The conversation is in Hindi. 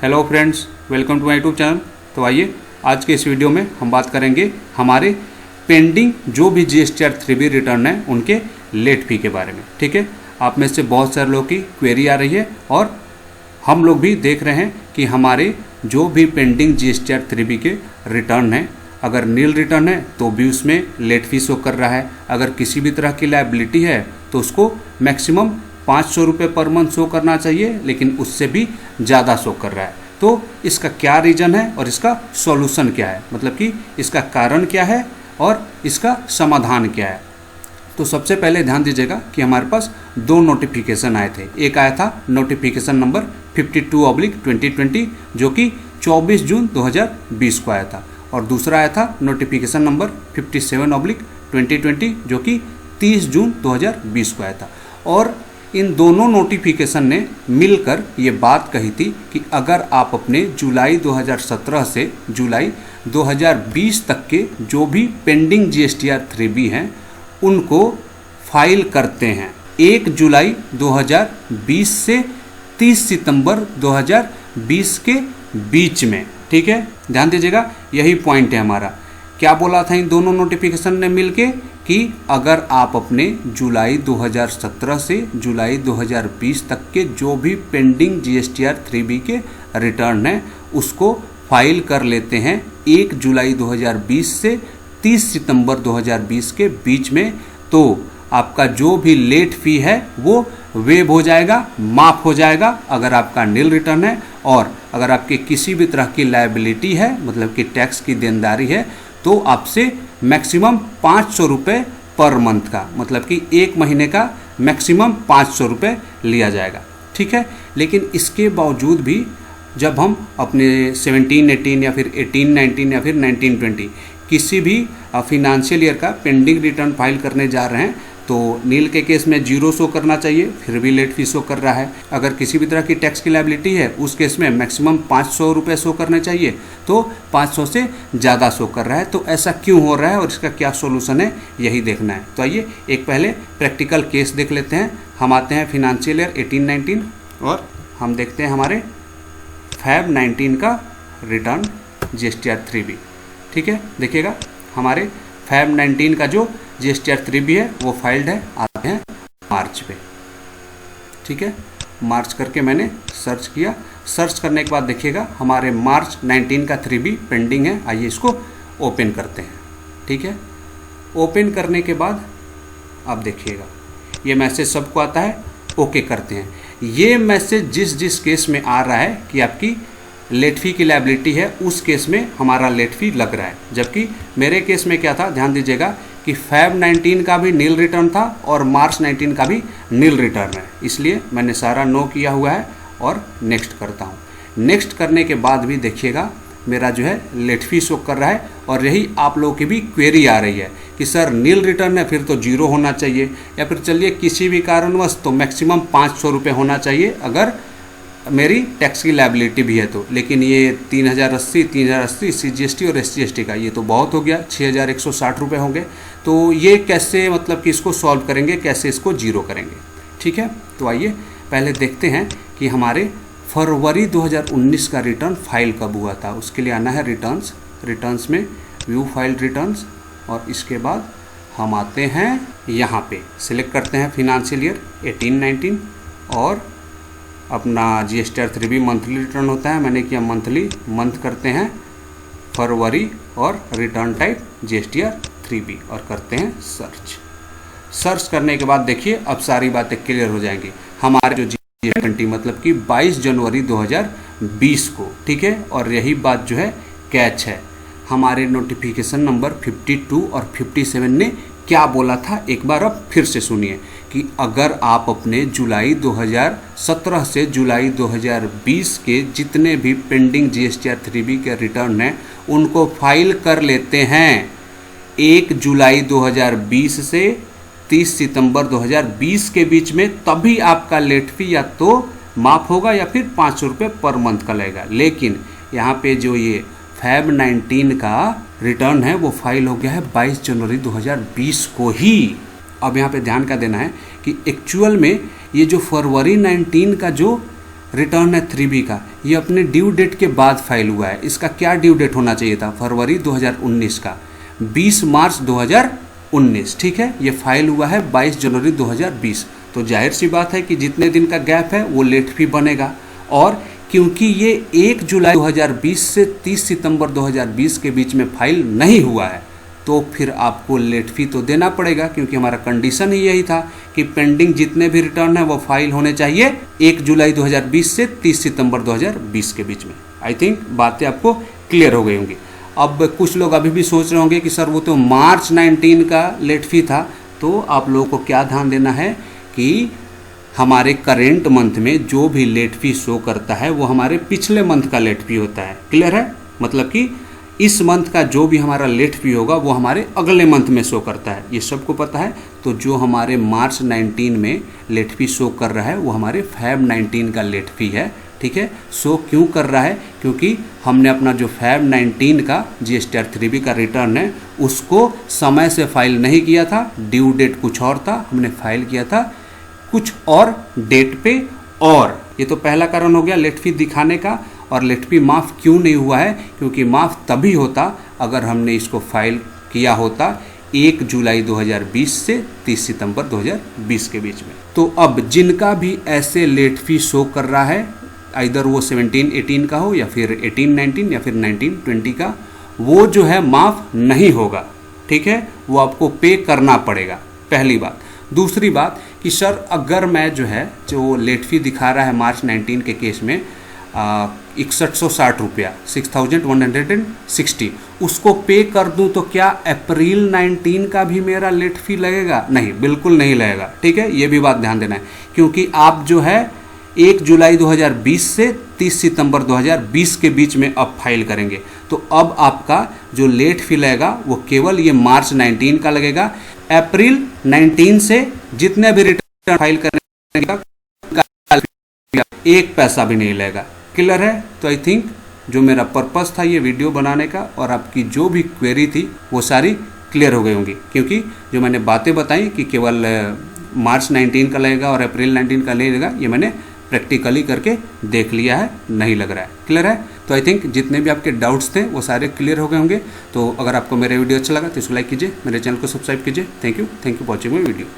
Hello friends, welcome to my YouTube channel. तो आइए आज के इस वीडियो में हम बात करेंगे हमारे पेंडिंग जो भी GSTR 3B रिटर्न है उनके लेट फी के बारे में। ठीक है, आप में से बहुत सारे लोगों की क्वेरी आ रही है और हम लोग भी देख रहे हैं कि हमारे जो भी पेंडिंग GSTR 3B के रिटर्न है, अगर नील रिटर्न है तो भी उसमें लेट फी शो कर रहा है। अगर किसी भी तरह की लायबिलिटी है तो उसको मैक्सिमम 500 रुपये पर मंथ शो करना चाहिए, लेकिन उससे भी ज़्यादा शो कर रहा है। तो इसका क्या रीज़न है और इसका सॉल्यूशन क्या है, मतलब कि इसका कारण क्या है और इसका समाधान क्या है। तो सबसे पहले ध्यान दीजिएगा कि हमारे पास दो नोटिफिकेशन आए थे। एक आया था नोटिफिकेशन नंबर 52/2020 जो कि 24 जून 2020 को आया था, और दूसरा आया था नोटिफिकेशन नंबर 57/2020 जो कि 30 जून 2020 को आया था। और इन दोनों नोटिफिकेशन ने मिलकर ये बात कही थी कि अगर आप अपने जुलाई 2017 से जुलाई 2020 तक के जो भी पेंडिंग GSTR 3B हैं उनको फाइल करते हैं 1 जुलाई 2020 से 30 सितंबर 2020 के बीच में। ठीक है, ध्यान दीजिएगा, यही पॉइंट है हमारा। क्या बोला था इन दोनों नोटिफिकेशन ने मिलके कि अगर आप अपने जुलाई 2017 से जुलाई 2020 तक के जो भी पेंडिंग GSTR 3B के रिटर्न है उसको फाइल कर लेते हैं 1 जुलाई 2020 से 30 सितंबर 2020 के बीच में, तो आपका जो भी लेट फी है वो वेव हो जाएगा, माफ़ हो जाएगा अगर आपका नील रिटर्न है। और अगर आपके किसी भी तरह की लायबिलिटी है, मतलब कि टैक्स की देनदारी है, तो आपसे मैक्सिमम 500 रुपये पर मंथ का, मतलब कि एक महीने का मैक्सिमम 500 रुपये लिया जाएगा। ठीक है, लेकिन इसके बावजूद भी जब हम अपने 17-18 या फिर 18-19 या फिर 19-20 किसी भी फिनेंशियल ईयर का पेंडिंग रिटर्न फाइल करने जा रहे हैं तो नील के केस में 0 शो करना चाहिए, फिर भी लेट फी शो कर रहा है। अगर किसी भी तरह की टैक्स की लायबिलिटी है उस केस में मैक्सिमम 500 रुपये शो करने चाहिए, तो 500 से ज़्यादा शो कर रहा है। तो ऐसा क्यों हो रहा है और इसका क्या सोल्यूशन है, यही देखना है। तो आइए एक पहले प्रैक्टिकल केस देख लेते हैं। हम आते हैं फिनेंशियल ईयर 18-19 और हम देखते हैं हमारे Feb 19 का रिटर्न GSTR 3B। ठीक है, देखिएगा हमारे Feb 19 का जो GSTR 3B है वो फाइल्ड है, आते हैं मार्च पे। ठीक है, मार्च करके मैंने सर्च किया। सर्च करने के बाद देखिएगा हमारे मार्च 19 का 3B पेंडिंग है। आइए इसको ओपन करते हैं। ठीक है, ओपन करने के बाद अब देखिएगा ये मैसेज सबको आता है, ओके करते हैं। ये मैसेज जिस केस में आ रहा है कि आपकी लेट फी की लायबिलिटी है उस केस में हमारा लेट फी लग रहा है, जबकि मेरे केस में क्या था, ध्यान दीजिएगा कि Feb 19 का भी नील रिटर्न था और मार्च 19 का भी नील रिटर्न है, इसलिए मैंने सारा नो किया हुआ है और नेक्स्ट करता हूँ। नेक्स्ट करने के बाद भी देखिएगा मेरा जो है लेट फी शो कर रहा है, और यही आप लोगों की भी क्वेरी आ रही है कि सर नील रिटर्न है फिर तो 0 होना चाहिए, या फिर चलिए किसी भी कारणवश तो मैक्सिमम 500 रुपये होना चाहिए अगर मेरी टैक्स की लायबिलिटी भी है तो। लेकिन ये 3080 CGST और SGST का ये तो बहुत हो गया, 6160 रुपये होंगे। तो ये कैसे, मतलब कि इसको सॉल्व करेंगे, कैसे इसको 0 करेंगे। ठीक है, तो आइए पहले देखते हैं कि हमारे फरवरी 2019 का रिटर्न फाइल कब हुआ था। उसके लिए आना है रिटर्न्स में व्यू फाइल रिटर्न्स, और इसके बाद हम आते हैं यहाँ पे सिलेक्ट करते हैं फिनेंशियल ईयर 18-19 और अपना GSTR 3B मंथली रिटर्न होता है, मैंने किया मंथली, मंथ करते हैं फरवरी और रिटर्न टाइप GSTR 3B और करते हैं सर्च करने के बाद देखिए अब सारी बातें क्लियर हो जाएंगी हमारे जो GSTR 20 मतलब कि 22 जनवरी 2020 को। ठीक है, और यही बात जो है कैच है, हमारे नोटिफिकेशन नंबर 52 और 57 ने क्या बोला था एक बार अब फिर से सुनिए कि अगर आप अपने जुलाई 2017 से जुलाई 2020 के जितने भी पेंडिंग GSTR 3B के रिटर्न हैं उनको फाइल कर लेते हैं 1 जुलाई 2020 से 30 सितंबर 2020 के बीच में, तभी आपका लेट फी या तो माफ़ होगा या फिर 500 रुपये पर मंथ का लगेगा। लेकिन यहाँ पे जो ये Feb 19 का रिटर्न है वो फाइल हो गया है 22 जनवरी 2020 को ही। अब यहाँ पे ध्यान का देना है कि एक्चुअल में ये जो फरवरी 19 का जो रिटर्न है 3B का, ये अपने ड्यू डेट के बाद फाइल हुआ है। इसका क्या ड्यू डेट होना चाहिए था? फरवरी 2019 का, 20 मार्च 2019, ठीक है। ये फाइल हुआ है 22 जनवरी 2020। तो जाहिर सी बात है कि जितने दिन का गैप है वो लेट फी बनेगा। और क्योंकि ये 1 जुलाई 2020 से 30 सितंबर 2020 के बीच में फाइल नहीं हुआ है, तो फिर आपको लेट फी तो देना पड़ेगा, क्योंकि हमारा कंडीशन ही यही था कि पेंडिंग जितने भी रिटर्न है वो फाइल होने चाहिए 1 जुलाई 2020 से 30 सितंबर 2020 के बीच में। आई थिंक बातें आपको क्लियर हो गई होंगी। अब कुछ लोग अभी भी सोच रहे होंगे कि सर वो तो मार्च 19 का लेट फी था। तो आप लोगों को क्या ध्यान देना है कि हमारे करेंट मंथ में जो भी लेट फी शो करता है वो हमारे पिछले मंथ का लेट फी होता है। क्लियर है? मतलब कि इस मंथ का जो भी हमारा लेट फी होगा वो हमारे अगले मंथ में शो करता है, ये सबको पता है। तो जो हमारे मार्च 19 में लेट फी शो कर रहा है वो हमारे फैब 19 का लेट फी है, ठीक है। शो क्यों कर रहा है? क्योंकि हमने अपना जो फैब 19 का GSTR 3B का रिटर्न है उसको समय से फाइल नहीं किया था, ड्यू डेट कुछ और था, हमने फाइल किया था कुछ और डेट पे। और ये तो पहला कारण हो गया लेट फी दिखाने का। और लेट फी माफ़ क्यों नहीं हुआ है? क्योंकि माफ़ तभी होता अगर हमने इसको फाइल किया होता 1 जुलाई 2020 से 30 सितंबर 2020 के बीच में। तो अब जिनका भी ऐसे लेट फी शो कर रहा है, इधर वो 17-18 का हो या फिर 18-19 या फिर 19-20 का, वो जो है माफ़ नहीं होगा, ठीक है। वो आपको पे करना पड़ेगा, पहली बात। दूसरी बात कि सर अगर मैं जो लेट फी दिखा रहा है मार्च 19 के केस में 6160 रुपया 6160 उसको पे कर दूं तो क्या अप्रैल 19 का भी मेरा लेट फी लगेगा? नहीं, बिल्कुल नहीं लगेगा, ठीक है। ये भी बात ध्यान देना है, क्योंकि आप जो है 1 जुलाई 2020 से 30 सितंबर 2020 के बीच में अब फाइल करेंगे। तो अब आपका जो लेट फी लगेगा वो केवल ये मार्च 19 का लगेगा। अप्रैल 19 से जितने भी रिटर्न फाइल करेंगे एक पैसा भी नहीं लगेगा। क्लियर है? तो आई थिंक जो मेरा पर्पस था ये वीडियो बनाने का और आपकी जो भी क्वेरी थी वो सारी क्लियर हो गई होंगी, क्योंकि जो मैंने बातें बताई कि केवल मार्च 19 का लगेगा और अप्रैल 19 का लगेगा, ये मैंने प्रैक्टिकली करके देख लिया है, नहीं लग रहा है। क्लियर है? तो आई थिंक जितने भी आपके डाउट्स थे वो सारे क्लियर हो गए होंगे। तो अगर आपको मेरा वीडियो अच्छा लगा तो इसको लाइक कीजिए, मेरे चैनल को सब्सक्राइब कीजिए। Thank you for watching my video.